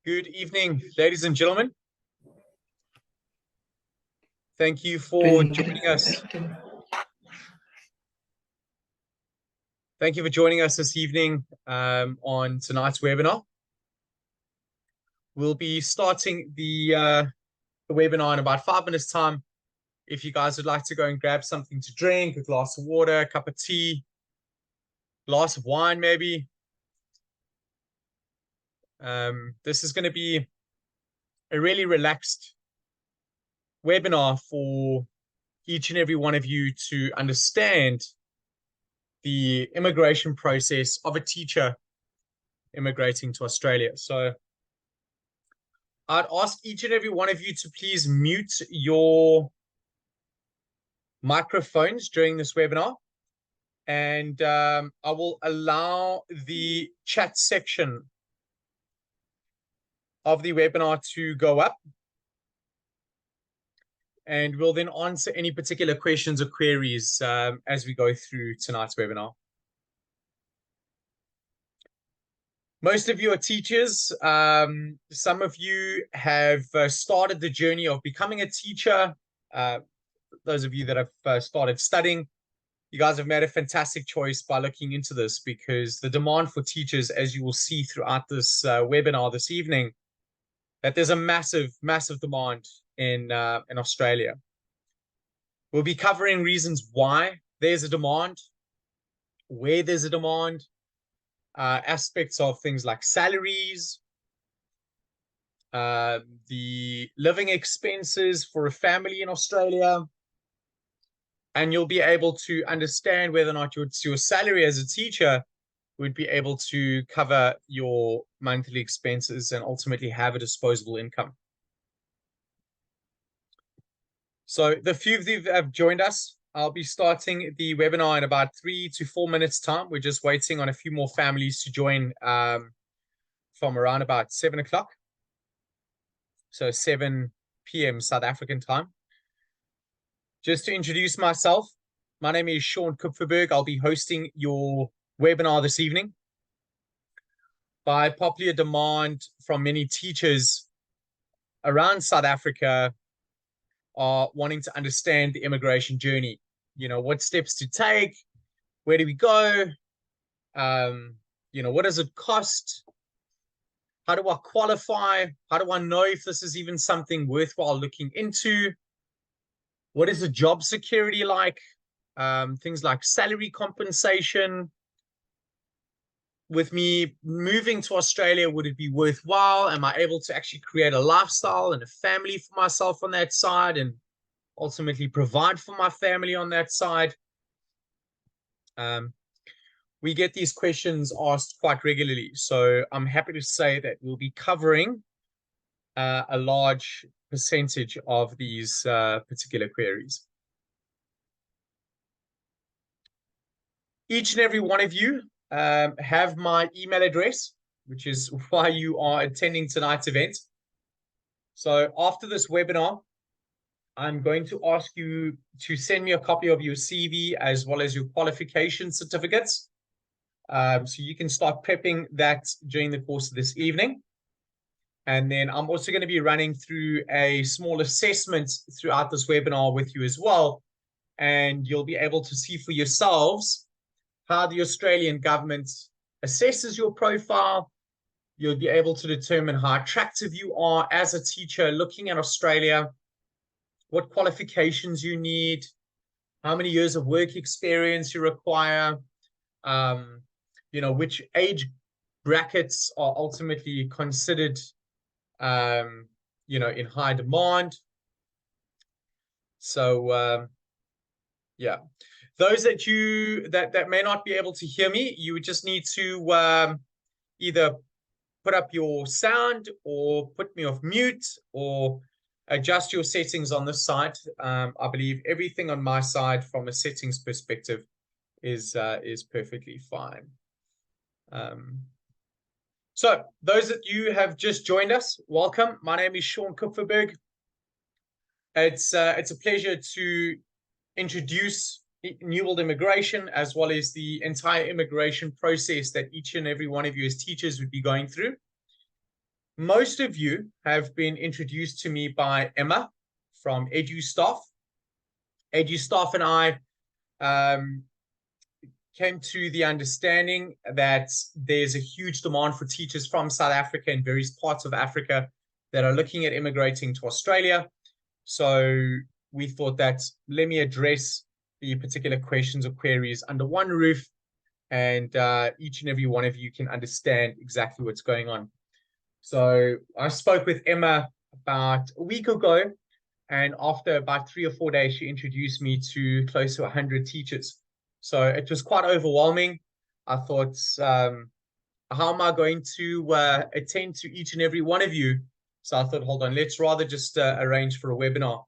Good evening, ladies and gentlemen. Thank you for Good joining us. evening. Thank you for joining us this evening on tonight's webinar. We'll be starting the webinar in about 5 minutes' time. If you guys would like to go and grab something to drink, a glass of water, a cup of tea, glass of wine maybe. This is going to be a really relaxed webinar for each and every one of you to understand the immigration process of a teacher immigrating to Australia. So I'd ask each and every one of you to please mute your microphones during this webinar. And I will allow the chat section of the webinar to go up. And we'll then answer any particular questions or queries as we go through tonight's webinar. Most of you are teachers. Some of you have started the journey of becoming a teacher. Those of you that have started studying, you guys have made a fantastic choice by looking into this, because the demand for teachers, as you will see throughout this webinar this evening, that there's a massive demand in Australia. We'll be covering reasons why there's a demand, where there's a demand, aspects of things like salaries, the living expenses for a family in Australia, and you'll be able to understand whether or not your salary as a teacher would be able to cover your monthly expenses and ultimately have a disposable income. So the few of you that have joined us, I'll be starting the webinar in about 3 to 4 minutes time. We're just waiting on a few more families to join from around about 7 o'clock. So 7 p.m. South African time. Just to introduce myself, my name is Sean Kupferberg. I'll be hosting your webinar this evening. By popular demand from many teachers around South Africa are wanting to understand the immigration journey. You know, what steps to take, where do we go, what does it cost, how do I qualify, how do I know if this is even something worthwhile looking into, what is the job security like, things like salary compensation. With me moving to Australia, would it be worthwhile? Am I able to actually create a lifestyle and a family for myself on that side, and ultimately provide for my family on that side? We get these questions asked quite regularly, so I'm happy to say that we'll be covering a large percentage of these particular queries. Each and every one of you have my email address, which is why you are attending tonight's event. So after this webinar, I'm going to ask you to send me a copy of your CV as well as your qualification certificates. So you can start prepping that during the course of this evening. And then I'm also going to be running through a small assessment throughout this webinar with you as well. And you'll be able to see for yourselves how the Australian government assesses your profile. You'll be able to determine how attractive you are as a teacher looking at Australia, what qualifications you need, how many years of work experience you require, which age brackets are ultimately considered, in high demand. So, yeah. Those that may not be able to hear me, you would just need to either put up your sound or put me off mute or adjust your settings on this side. I believe everything on my side from a settings perspective is perfectly fine. So those that you have just joined us, welcome. My name is Sean Kupferberg. It's a pleasure to introduce New World Immigration as well as the entire immigration process that each and every one of you as teachers would be going through. most of you have been introduced to me by Emma from EduStaff. EduStaff and I came to the understanding that there's a huge demand for teachers from South Africa and various parts of Africa that are looking at immigrating to Australia. So we thought that let me address the particular questions or queries under one roof, and each and every one of you can understand exactly what's going on. So I spoke with Emma about a week ago, and after about 3 or 4 days, she introduced me to close to 100 teachers. So it was quite overwhelming. I thought, how am I going to attend to each and every one of you? So I thought, hold on, let's rather just arrange for a webinar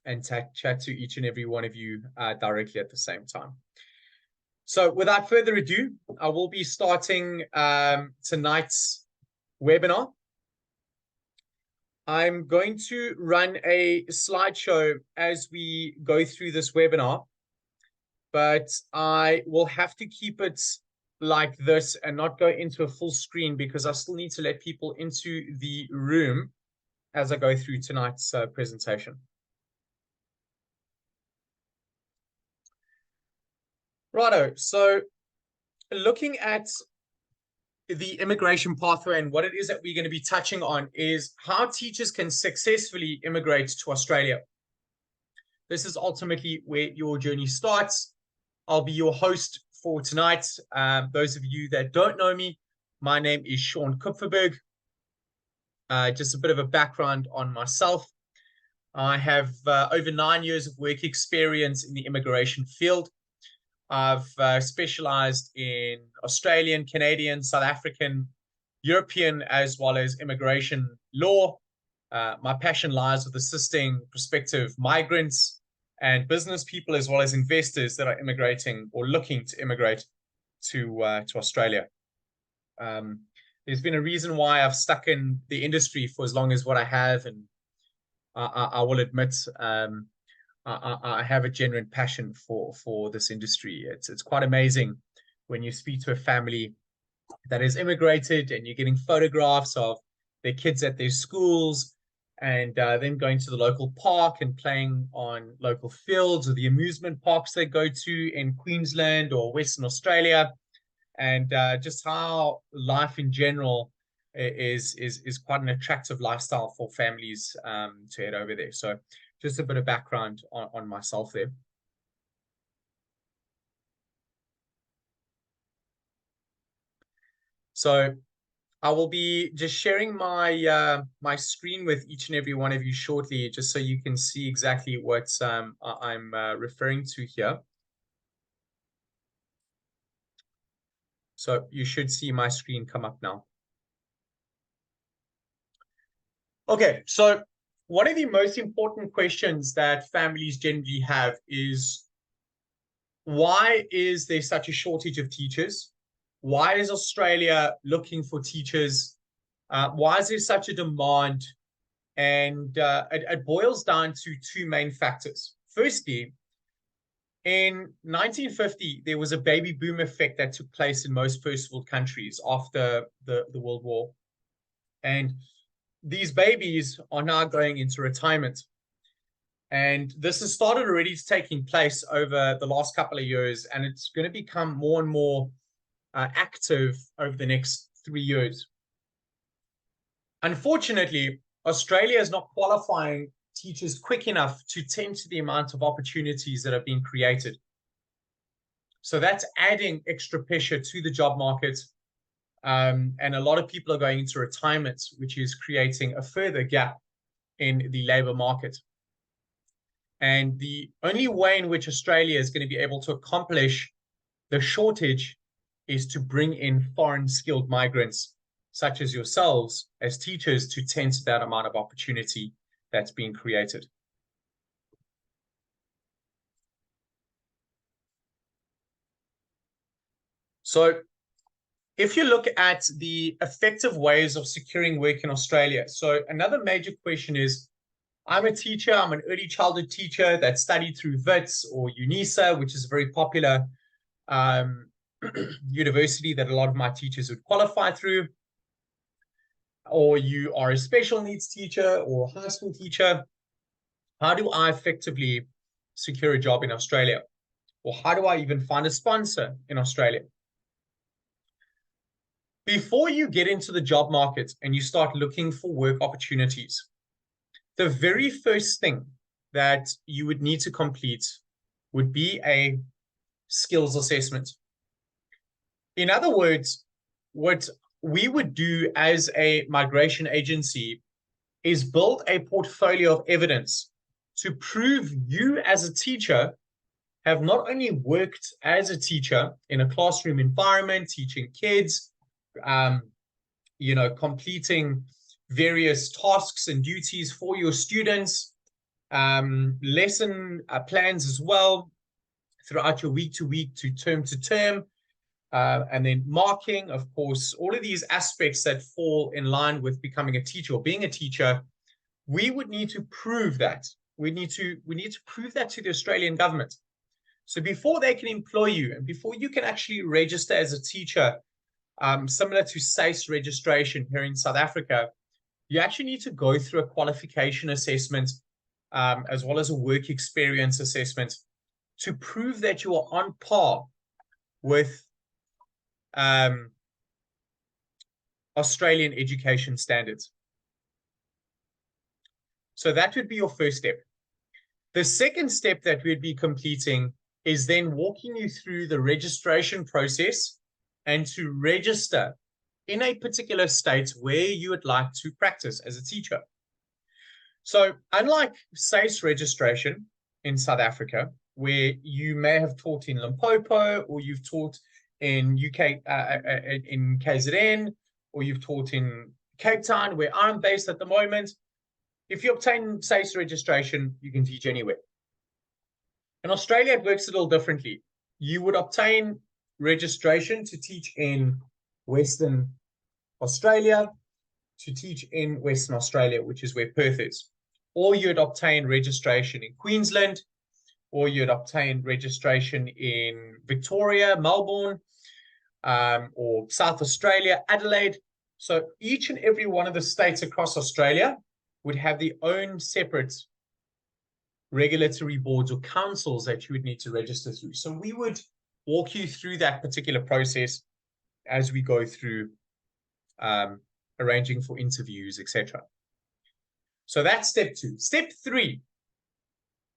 and chat to each and every one of you directly at the same time. So without further ado, I will be starting tonight's webinar. I'm going to run a slideshow as we go through this webinar, but I will have to keep it like this and not go into a full screen because I still need to let people into the room as I go through tonight's presentation. Righto, so looking at the immigration pathway and what it is that we're going to be touching on is how teachers can successfully immigrate to Australia. This is ultimately where your journey starts. I'll be your host for tonight. Those of you that don't know me, my name is Sean Kupferberg. Just a bit of a background on myself. I have over 9 years of work experience in the immigration field. I've specialized in Australian, Canadian, South African, European, as well as immigration law. My passion lies with assisting prospective migrants and business people, as well as investors that are immigrating or looking to immigrate to Australia. There's been a reason why I've stuck in the industry for as long as what I have, and I will admit I have a genuine passion for this industry. It's quite amazing when you speak to a family that has immigrated and you're getting photographs of their kids at their schools and then going to the local park and playing on local fields or the amusement parks they go to in Queensland or Western Australia, and just how life in general is quite an attractive lifestyle for families to head over there. So just a bit of background on myself there. So I will be just sharing my my screen with each and every one of you shortly, just so you can see exactly what I'm referring to here. So you should see my screen come up now. Okay, so one of the most important questions that families generally have is, why is there such a shortage of teachers? Why is Australia looking for teachers? Why is there such a demand? And it boils down to two main factors. Firstly, in 1950, there was a baby boom effect that took place in most first world countries after the World War. And these babies are now going into retirement. And this has started already taking place over the last couple of years, and it's going to become more and more active over the next 3 years. Unfortunately, Australia is not qualifying teachers quick enough to tend to the amount of opportunities that are being created. So that's adding extra pressure to the job market. And a lot of people are going into retirement, which is creating a further gap in the labor market. And the only way in which Australia is going to be able to accomplish the shortage is to bring in foreign skilled migrants, such as yourselves, as teachers, to tend to that amount of opportunity that's being created. So if you look at the effective ways of securing work in Australia, so another major question is, I'm a teacher, I'm an early childhood teacher that studied through WITS or UNISA, which is a very popular university that a lot of my teachers would qualify through. or you are a special needs teacher or high school teacher, how do I effectively secure a job in Australia? Or how do I even find a sponsor in Australia? Before you get into the job market and you start looking for work opportunities, the very first thing that you would need to complete would be a skills assessment. In other words, what we would do as a migration agency is build a portfolio of evidence to prove you as a teacher have not only worked as a teacher in a classroom environment, teaching kids, completing various tasks and duties for your students, lesson plans as well throughout your week to week to term, and then marking, of course, all of these aspects that fall in line with becoming a teacher or being a teacher. We would need to prove that. We need to prove that to the Australian government. So before they can employ you and before you can actually register as a teacher, similar to SACE registration here in South Africa, you actually need to go through a qualification assessment, as well as a work experience assessment to prove that you are on par with Australian education standards. So that would be your first step. The second step that we'd be completing is then walking you through the registration process and to register in a particular state where you would like to practice as a teacher. So unlike SACE registration in South Africa, where you may have taught in Limpopo, or you've taught in UK, in KZN, or you've taught in Cape Town, where I'm based at the moment, if you obtain SACE registration, you can teach anywhere. In Australia, it works a little differently. You would obtain registration to teach in Western Australia, to teach in Western Australia, which is where Perth is. Or you'd obtain registration in Queensland, or you'd obtain registration in Victoria, Melbourne, or South Australia, Adelaide. So each and every one of the states across Australia would have their own separate regulatory boards or councils that you would need to register through. So we would walk you through that particular process as we go through arranging for interviews, etc. So that's step 2. Step 3.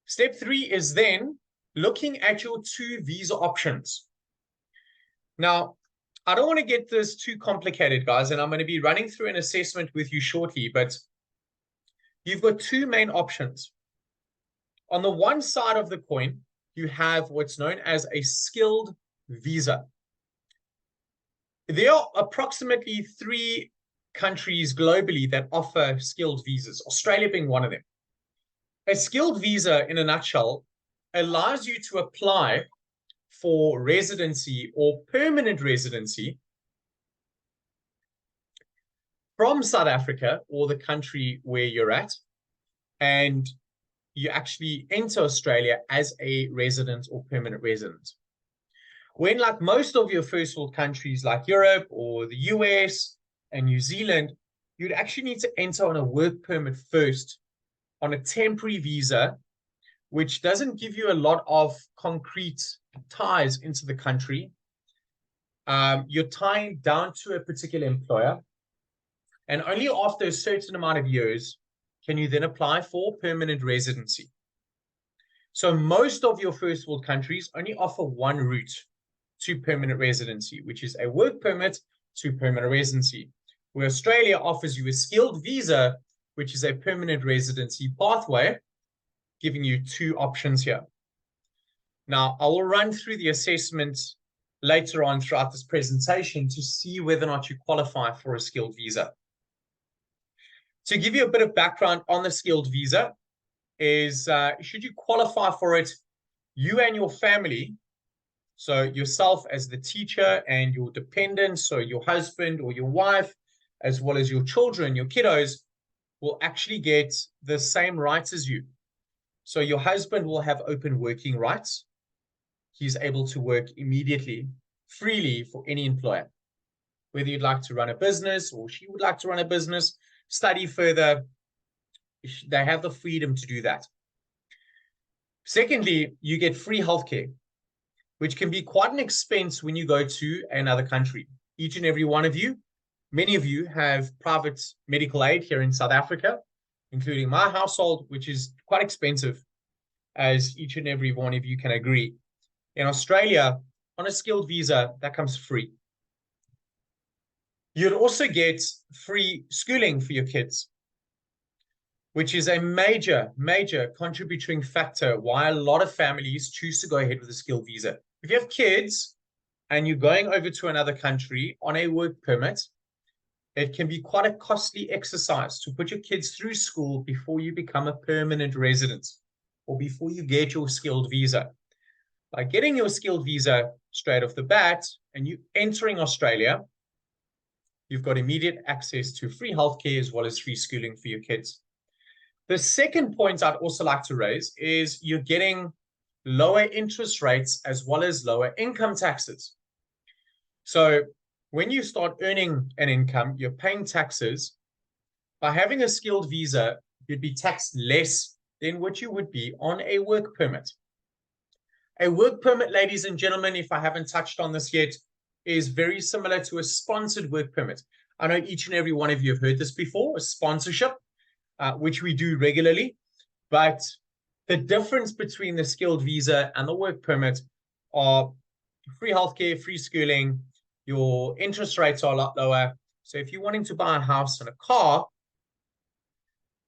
Step 3 is then looking at your 2 visa options. Now, I don't want to get this too complicated, guys, and I'm going to be running through an assessment with you shortly, but you've got 2 main options. On the one side of the coin, you have what's known as a skilled visa. There are approximately 3 countries globally that offer skilled visas, Australia being one of them. A skilled visa, in a nutshell, allows you to apply for residency or permanent residency from South Africa or the country where you're at, and you actually enter Australia as a resident or permanent resident. When, like most of your first world countries like Europe or the US and New Zealand, you'd actually need to enter on a work permit first, on a temporary visa, which doesn't give you a lot of concrete ties into the country. You're tying down to a particular employer, and only after a certain amount of years can you then apply for permanent residency. So most of your first world countries only offer one route to permanent residency, which is a work permit to permanent residency, where Australia offers you a skilled visa, which is a permanent residency pathway, giving you 2 options here. Now, I will run through the assessment later on throughout this presentation to see whether or not you qualify for a skilled visa. To give you a bit of background on the skilled visa is, should you qualify for it, you and your family, so yourself as the teacher and your dependents, so your husband or your wife, as well as your children, your kiddos, will actually get the same rights as you. So your husband will have open working rights. He's able to work immediately, freely for any employer. whether you'd like to run a business or she would like to run a business, study further, they have the freedom to do that. Secondly, you get free healthcare, which can be quite an expense when you go to another country. Each and every one of you, many of you have private medical aid here in South Africa, including my household, which is quite expensive, as each and every one of you can agree. In Australia, on a skilled visa, that comes free. You'd also get free schooling for your kids, which is a major, major contributing factor why a lot of families choose to go ahead with a skilled visa. If you have kids and you're going over to another country on a work permit, it can be quite a costly exercise to put your kids through school before you become a permanent resident or before you get your skilled visa. By getting your skilled visa straight off the bat and you entering Australia, you've got immediate access to free healthcare as well as free schooling for your kids. The second point I'd also like to raise is you're getting lower interest rates as well as lower income taxes. So when you start earning an income, you're paying taxes. By having a skilled visa, you'd be taxed less than what you would be on a work permit. A work permit, ladies and gentlemen, if I haven't touched on this yet, is very similar to a sponsored work permit. I know each and every one of you have heard this before, a sponsorship, which we do regularly. But the difference between the skilled visa and the work permit are free healthcare, free schooling, your interest rates are a lot lower. So if you're wanting to buy a house and a car,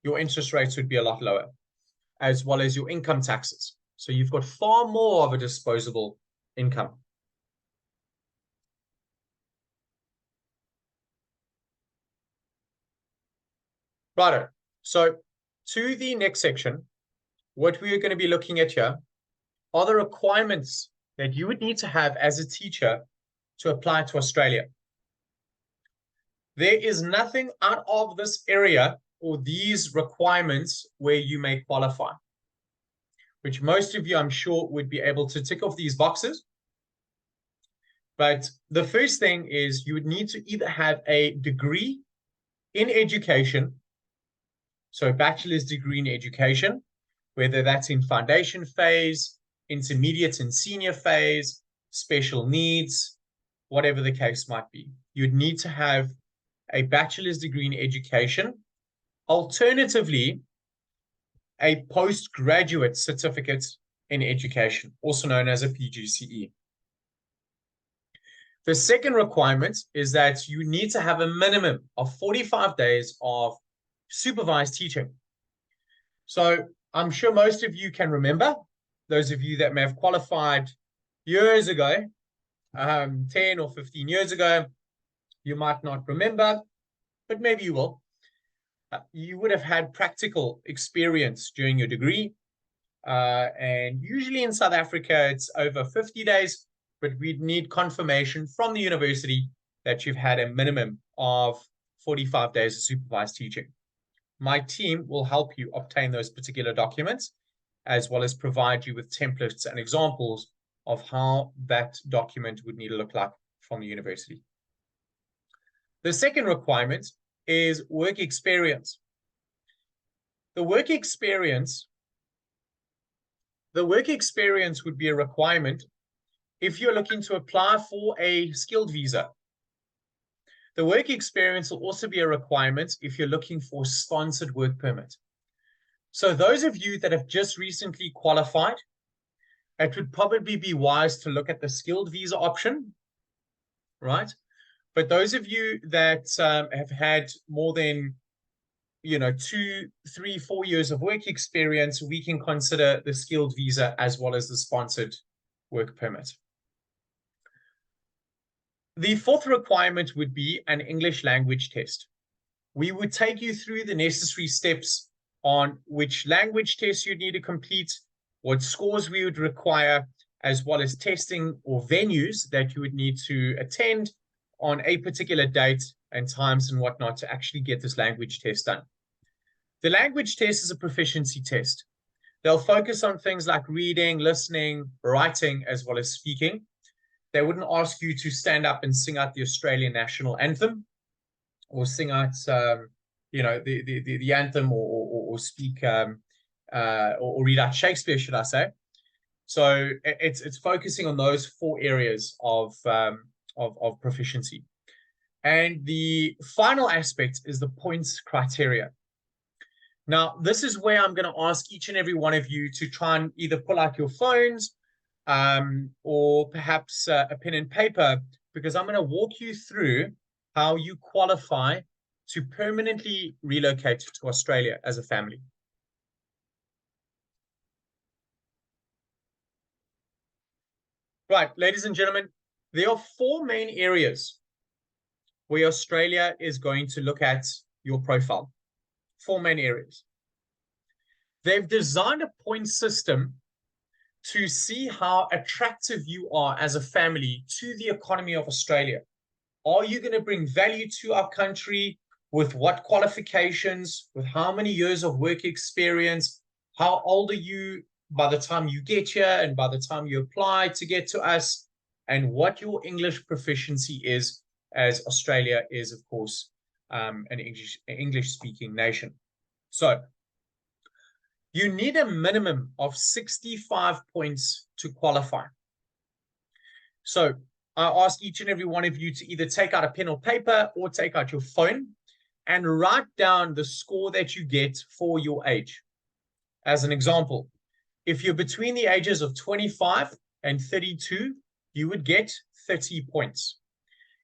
your interest rates would be a lot lower, as well as your income taxes. So you've got far more of a disposable income. Righto. So to the next section, what we are going to be looking at here are the requirements that you would need to have as a teacher to apply to Australia. There is nothing out of this area or these requirements where you may qualify, which most of you, I'm sure, would be able to tick off these boxes. But the first thing is you would need to either have a degree in education, so a bachelor's degree in education, whether that's in foundation phase, intermediate and senior phase, special needs, whatever the case might be. You'd need to have a bachelor's degree in education, alternatively, a postgraduate certificate in education, also known as a PGCE. The second requirement is that you need to have a minimum of 45 days of supervised teaching. So I'm sure most of you can remember, those of you that may have qualified years ago, 10 or 15 years ago, you might not remember, but maybe you will. You would have had practical experience during your degree. And usually in South Africa, it's over 50 days, but we'd need confirmation from the university that you've had a minimum of 45 days of supervised teaching. My team will help you obtain those particular documents, as well as provide you with templates and examples of how that document would need to look like from the university. The second requirement is work experience. The work experience would be a requirement if you're looking to apply for a skilled visa. The work experience will also be a requirement if you're looking for sponsored work permit. So those of you that have just recently qualified, it would probably be wise to look at the skilled visa option, right? But those of you that have had more than 2, 3, 4 years of work experience, we can consider the skilled visa as well as the sponsored work permit. The fourth requirement would be an English language test. We would take you through the necessary steps on which language tests you'd need to complete, what scores we would require, as well as testing or venues that you would need to attend on a particular date and times and whatnot to actually get this language test done. The language test is a proficiency test. They'll focus on things like reading, listening, writing, as well as speaking. they wouldn't ask you to stand up and sing out the Australian national anthem or sing out, the anthem or speak or read out Shakespeare, should I say? So it's focusing on those 4 areas of proficiency. And the final aspect is the points criteria. Now, this is where I'm going to ask each and every one of you to try and either pull out your phones or perhaps a pen and paper, because I'm going to walk you through how you qualify to permanently relocate to Australia as a family. Right, ladies and gentlemen, there are 4 main areas where Australia is going to look at your profile. 4 main areas. They've designed a point system to see how attractive you are as a family to the economy of Australia. Are you going to bring value to our country? With what qualifications? With how many years of work experience? How old are you by the time you get here and by the time you apply to get to us? And what your English proficiency is, as Australia is, of course, an English-speaking nation. So you need a minimum of 65 points to qualify. So I ask each and every one of you to either take out a pen or paper or take out your phone and write down the score that you get for your age. As an example, if you're between the ages of 25 and 32, you would get 30 points.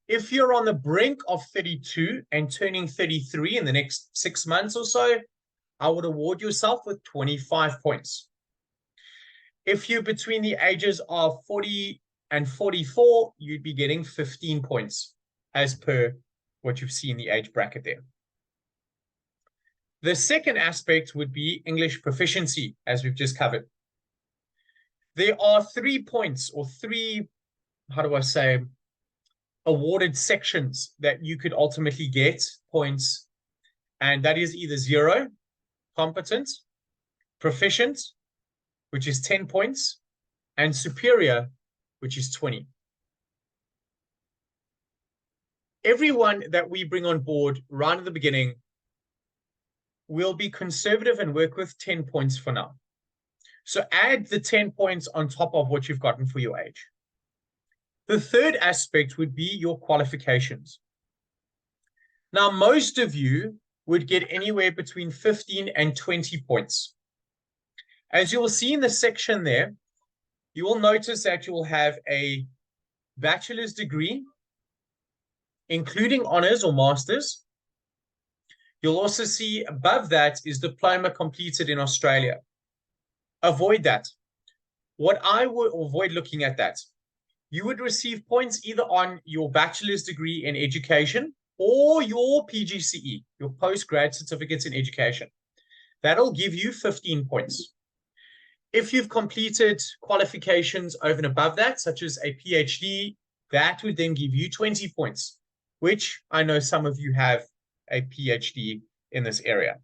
If you're on the brink of 32 and turning 33 in the next 6 months or so, I would award yourself with 25 points. If you're between the ages of 40 and 44, you'd be getting 15 points as per what you've seen the age bracket there. The second aspect would be English proficiency, as we've just covered. There are 3 points or 3, awarded sections that you could ultimately get points, and that is either 0, competent, proficient, which is 10 points, and superior, which is 20. Everyone that we bring on board right at the beginning will be conservative and work with 10 points for now. So add the 10 points on top of what you've gotten for your age. The third aspect would be your qualifications. Now, most of you would get anywhere between 15 and 20 points. As you will see in the section there, you will notice that you will have a bachelor's degree, including honors or masters. You'll also see above that is diploma completed in Australia. Avoid that. What I would avoid looking at that. You would receive points either on your bachelor's degree in education or your PGCE, your postgrad certificates in education. That'll give you 15 points. If you've completed qualifications over and above that, such as a PhD, that would then give you 20 points, which I know some of you have a PhD in this area.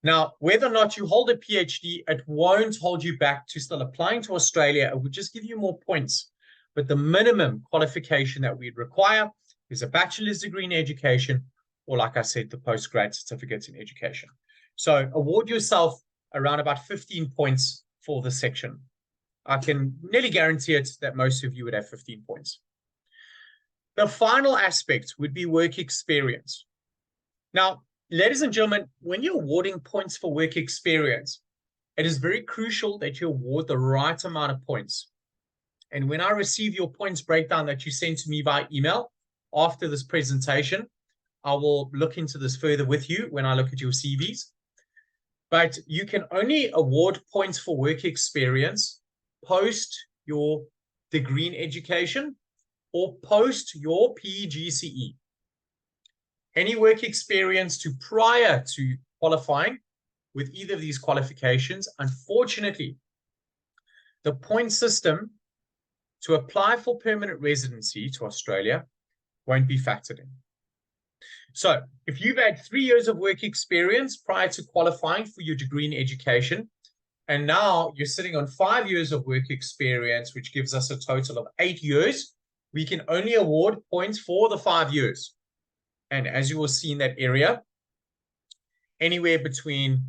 Now, whether or not you hold a PhD, it won't hold you back to still applying to Australia. It would just give you more points. But the minimum qualification that we'd require is a bachelor's degree in education, or like I said, the postgrad certificates in education. So award yourself around about 15 points for this section. I can nearly guarantee it that most of you would have 15 points. The final aspect would be work experience. Now, ladies and gentlemen, when you're awarding points for work experience, it is very crucial that you award the right amount of points. And when I receive your points breakdown that you send to me by email after this presentation, I will look into this further with you when I look at your CVs. But you can only award points for work experience post your degree in education or post your PGCE. Any work experience to prior to qualifying with either of these qualifications, unfortunately, the point system to apply for permanent residency to Australia won't be factored in. So if you've had 3 years of work experience prior to qualifying for your degree in education, And now you're sitting on 5 years of work experience, which gives us a total of 8 years. We can only award points for the 5 years. And as you will see in that area, anywhere between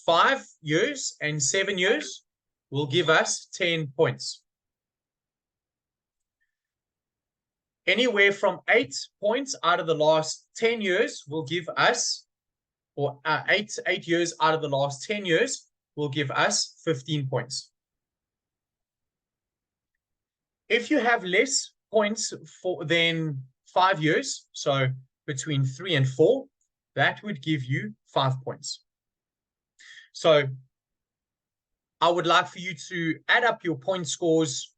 5 years and 7 years will give us 10 points. Anywhere from 8 points out of the last 10 years will give us, or 8 years out of the last 10 years will give us 15 points. If you have less points than 5 years, so between 3 and 4, that would give you 5 points. So I would like for you to add up your point scores,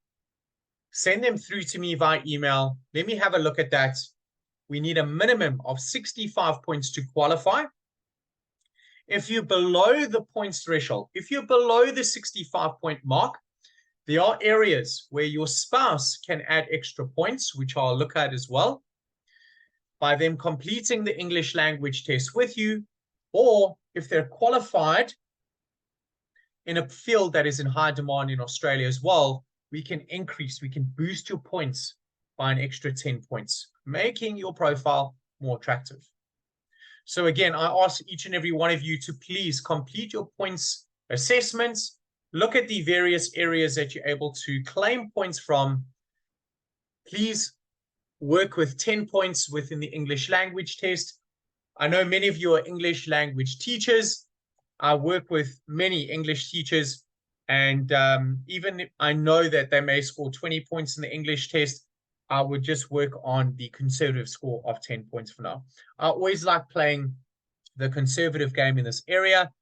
send them through to me via email. Let me have a look at that. We need a minimum of 65 points to qualify. If you're below the points threshold, if you're below the 65-point mark, there are areas where your spouse can add extra points, which I'll look at as well, by them completing the English language test with you, or if they're qualified in a field that is in high demand in Australia as well, we can boost your points by an extra 10 points, making your profile more attractive. So again, I ask each and every one of you to please complete your points assessments, look at the various areas that you're able to claim points from. Please work with 10 points within the English language test. I know many of you are English language teachers. I work with many English teachers, and even if I know that they may score 20 points in the English test, I would just work on the conservative score of 10 points for now. I always like playing the conservative game in this area,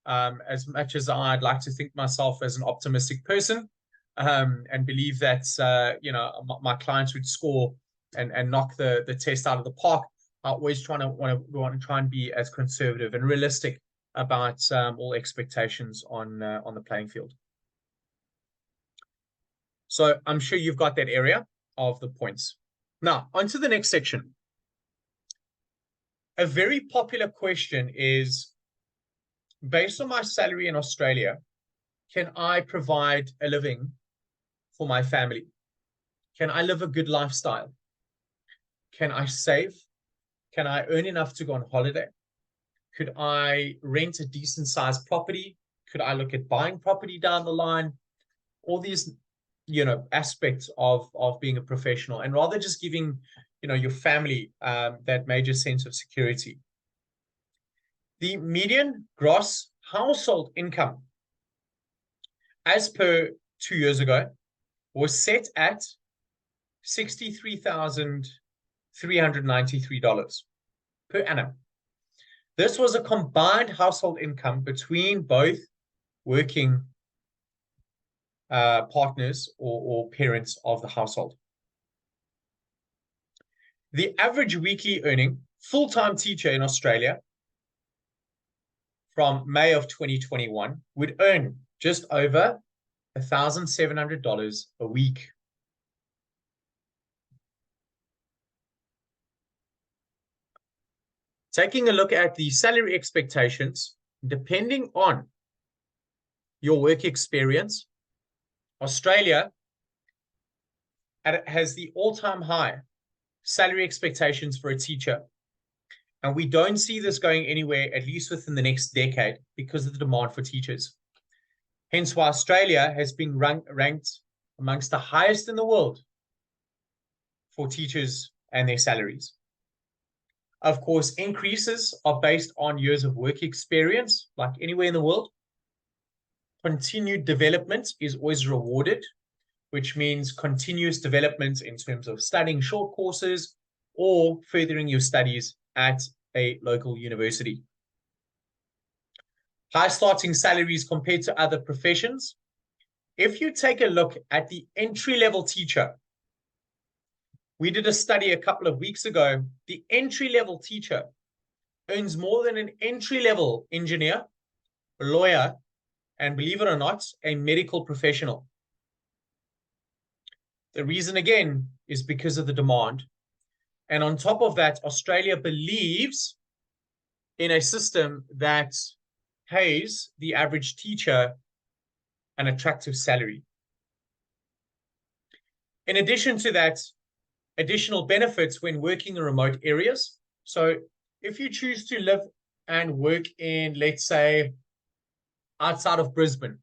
as much as I'd like to think myself as an optimistic person, and believe that my clients would score and knock the test out of the park. I always want to try and be as conservative and realistic about all expectations on the playing field. So I'm sure you've got that area of the points. Now, on to the next section. A very popular question is, based on my salary in Australia, can I provide a living for my family? Can I live a good lifestyle? Can I save? Can I earn enough to go on holiday? Could I rent a decent sized property? Could I look at buying property down the line? All these, aspects of being a professional, and rather just giving, your family that major sense of security. The median gross household income, as per 2 years ago, was set at $63,393 per annum. This was a combined household income between both working partners or parents of the household. The average weekly earning full-time teacher in Australia from May of 2021 would earn just over $1,700 a week. Taking a look at the salary expectations, depending on your work experience, Australia has the all-time high salary expectations for a teacher. And we don't see this going anywhere, at least within the next decade, because of the demand for teachers. Hence why Australia has been ranked amongst the highest in the world for teachers and their salaries. Of course, increases are based on years of work experience, like anywhere in the world. Continued development is always rewarded, which means continuous development in terms of studying short courses or furthering your studies at a local university. High starting salaries compared to other professions. If you take a look at the entry-level teacher, we did a study a couple of weeks ago. The entry-level teacher earns more than an entry-level engineer, a lawyer, and believe it or not, a medical professional. The reason, again, is because of the demand. And on top of that, Australia believes in a system that pays the average teacher an attractive salary. In addition to that, additional benefits when working in remote areas. So if you choose to live and work in, let's say, outside of Brisbane,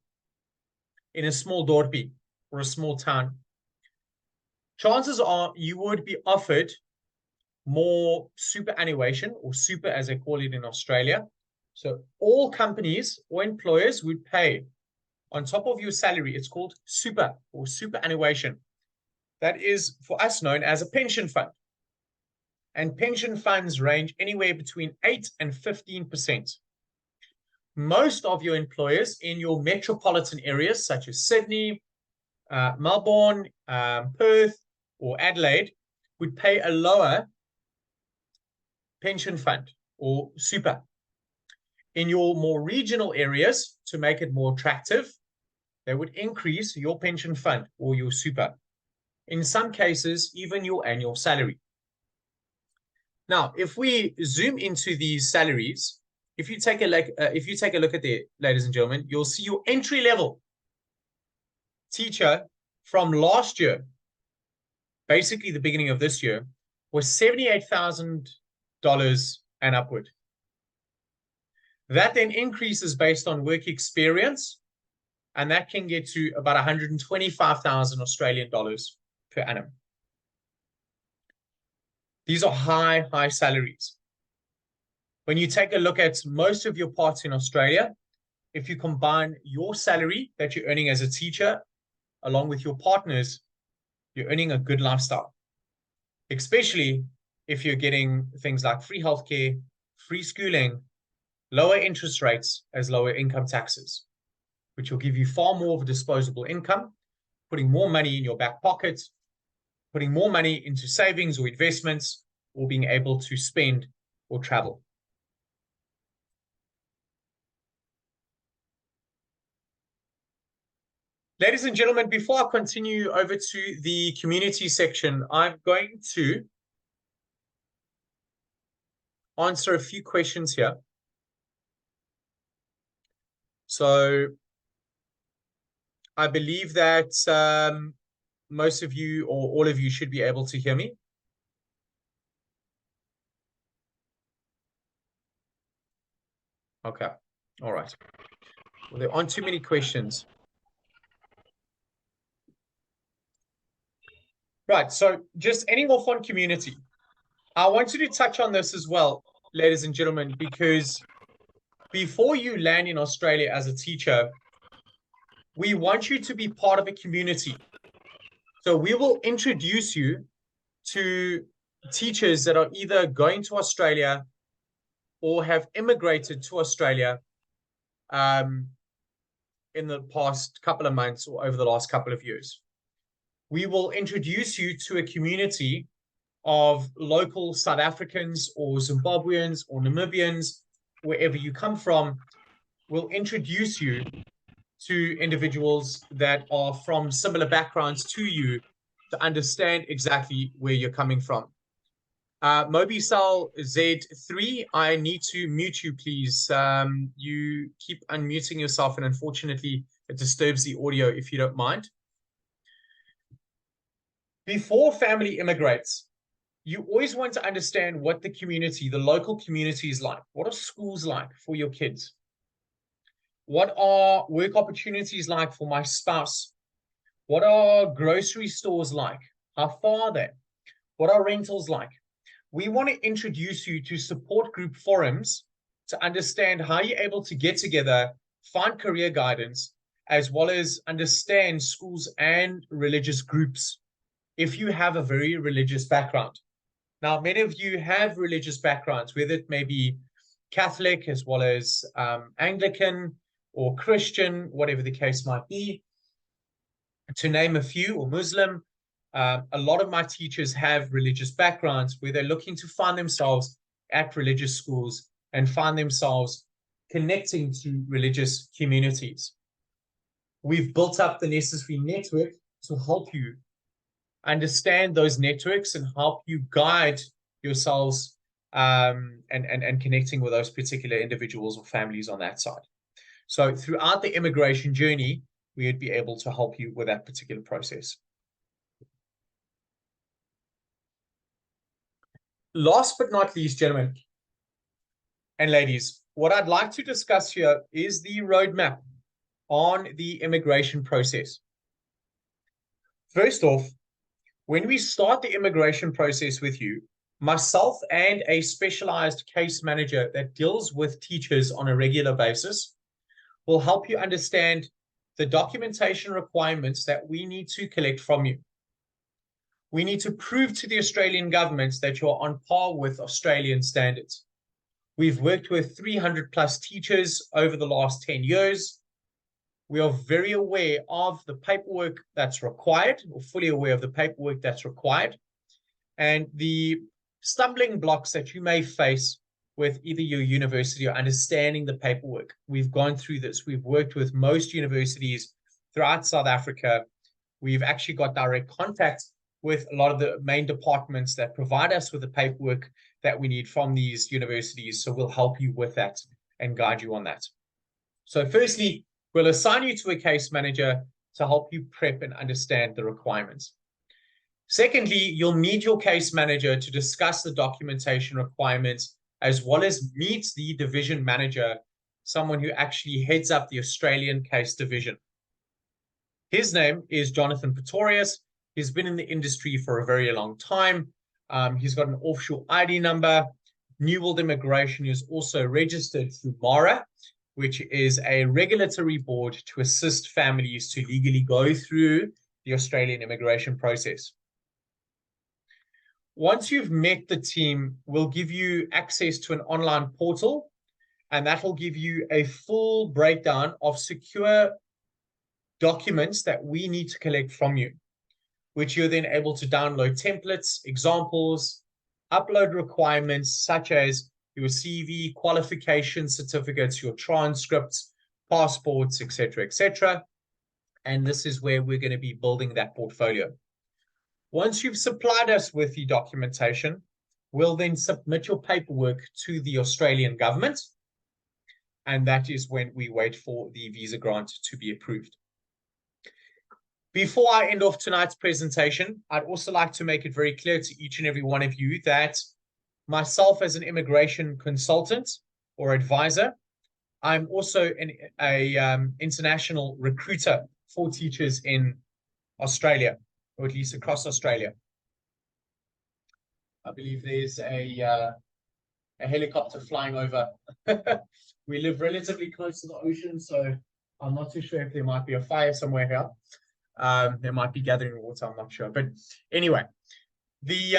in a small dorpie or a small town, chances are you would be offered more superannuation, or super as they call it in Australia. So all companies or employers would pay on top of your salary. It's called super or superannuation. That is for us known as a pension fund. And pension funds range anywhere between 8 and 15%. Most of your employers in your metropolitan areas, such as Sydney, Melbourne, Perth, or Adelaide, would pay a lower pension fund or super. In your more regional areas, to make it more attractive, they would increase your pension fund or your super. In some cases, even your annual salary. Now, if we zoom into these salaries, if you take a look at it, ladies and gentlemen, you'll see your entry level teacher from last year, basically the beginning of this year, was $78,000 and upward. That then increases based on work experience, and that can get to about 125,000 Australian dollars per annum. These are high salaries. When you take a look at most of your parts in Australia, if you combine your salary that you're earning as a teacher along with your partners, you're earning a good lifestyle, especially if you're getting things like free healthcare, free schooling, lower interest rates as lower income taxes, which will give you far more of a disposable income, putting more money in your back pocket, putting more money into savings or investments, or being able to spend or travel. Ladies and gentlemen, before I continue over to the community section, I'm going to answer a few questions here. So I believe that most of you or all of you should be able to hear me. Okay, all right. Well, there aren't too many questions. Right, so just ending off on community. I wanted to touch on this as well, ladies and gentlemen, because before you land in Australia as a teacher, we want you to be part of a community. So we will introduce you to teachers that are either going to Australia or have immigrated to Australia in the past couple of months or over the last couple of years. We will introduce you to a community of local South Africans or Zimbabweans or Namibians, wherever you come from. We'll introduce you to individuals that are from similar backgrounds to you to understand exactly where you're coming from. Mobicel Z3, I need to mute you, please. You keep unmuting yourself, and unfortunately, it disturbs the audio if you don't mind. Before family immigrates, you always want to understand what the community, the local community is like. What are schools like for your kids? What are work opportunities like for my spouse? What are grocery stores like? How far are they? What are rentals like? We want to introduce you to support group forums to understand how you're able to get together, find career guidance, as well as understand schools and religious groups if you have a very religious background. Now, many of you have religious backgrounds, whether it may be Catholic as well as Anglican or Christian, whatever the case might be, to name a few, or Muslim. A lot of my teachers have religious backgrounds where they're looking to find themselves at religious schools and find themselves connecting to religious communities. We've built up the necessary network to help you understand those networks and help you guide yourselves and connecting with those particular individuals or families on that side. So throughout the immigration journey, we'd be able to help you with that particular process. Last but not least, gentlemen and ladies, what I'd like to discuss here is the roadmap on the immigration process. First off, when we start the immigration process with you, myself and a specialized case manager that deals with teachers on a regular basis will help you understand the documentation requirements that we need to collect from you. We need to prove to the Australian government that you're on par with Australian standards. We've worked with 300 plus teachers over the last 10 years. We are very aware of the paperwork that's required, or fully aware of the paperwork that's required, and the stumbling blocks that you may face with either your university or understanding the paperwork. We've gone through this. We've worked with most universities throughout South Africa. We've actually got direct contact with a lot of the main departments that provide us with the paperwork that we need from these universities. So we'll help you with that and guide you on that. So firstly, we'll assign you to a case manager to help you prep and understand the requirements. Secondly, you'll need your case manager to discuss the documentation requirements, as well as meet the division manager, someone who actually heads up the Australian case division. His name is Jonathan Pretorius. He's been in the industry for a very long time. He's got an offshore ID number. New World Immigration is also registered through MARA, which is a regulatory board to assist families to legally go through the Australian immigration process. Once you've met the team, we'll give you access to an online portal, and that will give you a full breakdown of secure documents that we need to collect from you, which you're then able to download templates, examples, upload requirements such as your CV, qualification certificates, your transcripts, passports, etc., etc. And this is where we're going to be building that portfolio. Once you've supplied us with the documentation, we'll then submit your paperwork to the Australian government, and that is when we wait for the visa grant to be approved. Before I end off tonight's presentation, I'd also like to make it very clear to each and every one of you that myself as an immigration consultant or advisor, I'm also an international recruiter for teachers in Australia, or at least across Australia. I believe there's a helicopter flying over. We live relatively close to the ocean, so I'm not too sure if there might be a fire somewhere here. There might be gathering water, I'm not sure. But anyway, the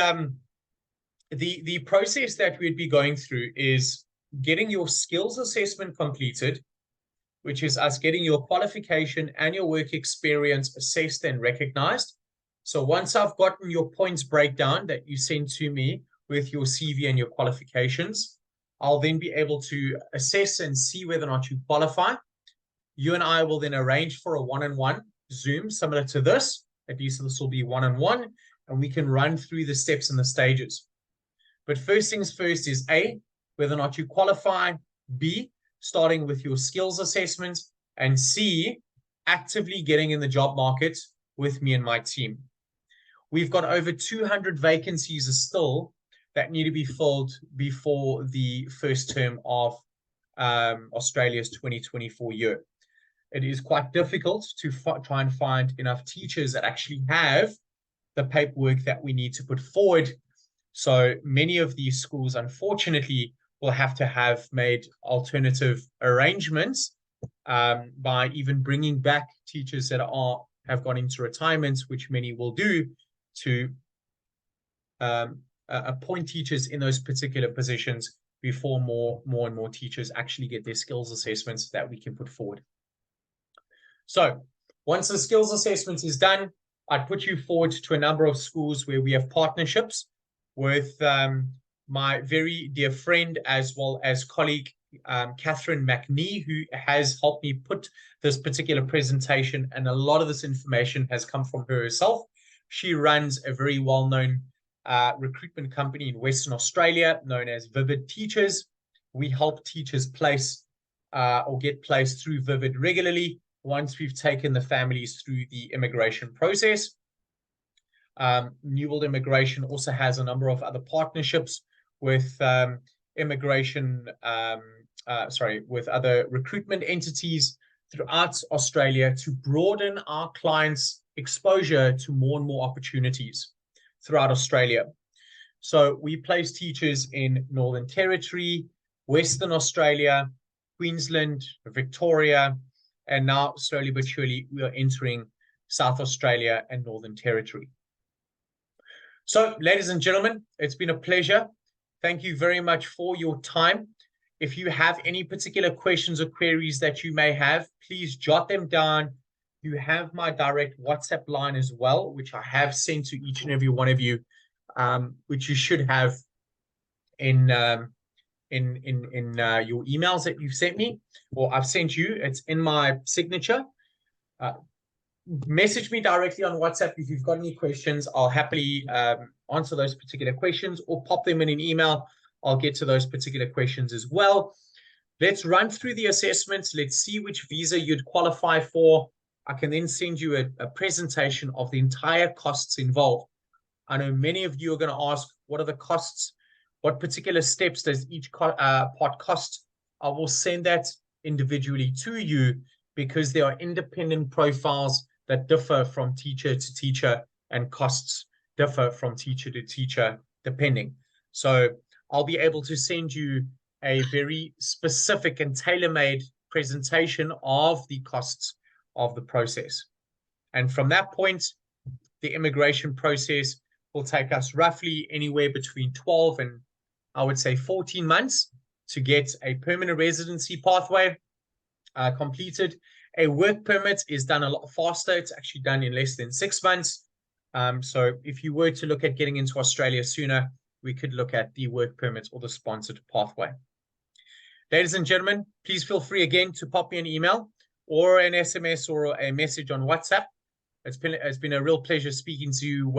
process that we'd be going through is getting your skills assessment completed, which is us getting your qualification and your work experience assessed and recognized. So once I've gotten your points breakdown that you send to me with your CV and your qualifications, I'll then be able to assess and see whether or not you qualify. You and I will then arrange for a one-on-one Zoom similar to this. At least this will be one-on-one, and we can run through the steps and the stages. But first things first is A, whether or not you qualify, B, starting with your skills assessment, and C, actively getting in the job market with me and my team. We've got over 200 vacancies still that need to be filled before the first term of Australia's 2024 year. It is quite difficult to try and find enough teachers that actually have the paperwork that we need to put forward. So many of these schools, unfortunately, will have to have made alternative arrangements by even bringing back teachers that have gone into retirement, which many will do, to appoint teachers in those particular positions before more and more teachers actually get their skills assessments that we can put forward. So once the skills assessment is done, I'd put you forward to a number of schools where we have partnerships with my very dear friend as well as colleague, Catherine McNee, who has helped me put this particular presentation, and a lot of this information has come from her herself. She runs a very well-known recruitment company in Western Australia known as Vivid Teachers. We help teachers place or get placed through Vivid regularly. once we've taken the families through the immigration process. New World Immigration also has a number of other partnerships with with other recruitment entities throughout Australia to broaden our clients' exposure to more and more opportunities throughout Australia. So we place teachers in Northern Territory, Western Australia, Queensland, Victoria, and now slowly but surely we are entering South Australia and Northern Territory. So, ladies and gentlemen, it's been a pleasure. Thank you very much for your time. If you have any particular questions or queries that you may have, please jot them down. You have my direct WhatsApp line as well, which I have sent to each and every one of you, which you should have in your emails that you've sent me, or I've sent you. It's in my signature. Message me directly on WhatsApp if you've got any questions. I'll happily answer those particular questions, or pop them in an email. I'll get to those particular questions as well. Let's run through the assessments. Let's see which visa you'd qualify for. I can then send you a presentation of the entire costs involved. I know many of you are going to ask, what are the costs? What particular steps does each part cost? I will send that individually to you, because there are independent profiles that differ from teacher to teacher, and costs differ from teacher to teacher depending. So I'll be able to send you a very specific and tailor-made presentation of the costs of the process. And from that point, the immigration process will take us roughly anywhere between 12 and I would say 14 months to get a permanent residency pathway completed. A work permit is done a lot faster. It's actually done in less than 6 months. So if you were to look at getting into Australia sooner, we could look at the work permit or the sponsored pathway. Ladies and gentlemen, please feel free again to pop me an email or an SMS or a message on WhatsApp. It's been a real pleasure speaking to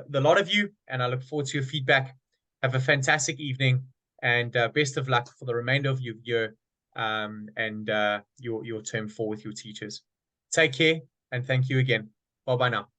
the lot of you, and I look forward to your feedback. Have a fantastic evening, and best of luck for the remainder of your year and your term 4 with your teachers. Take care, and thank you again. Bye-bye now.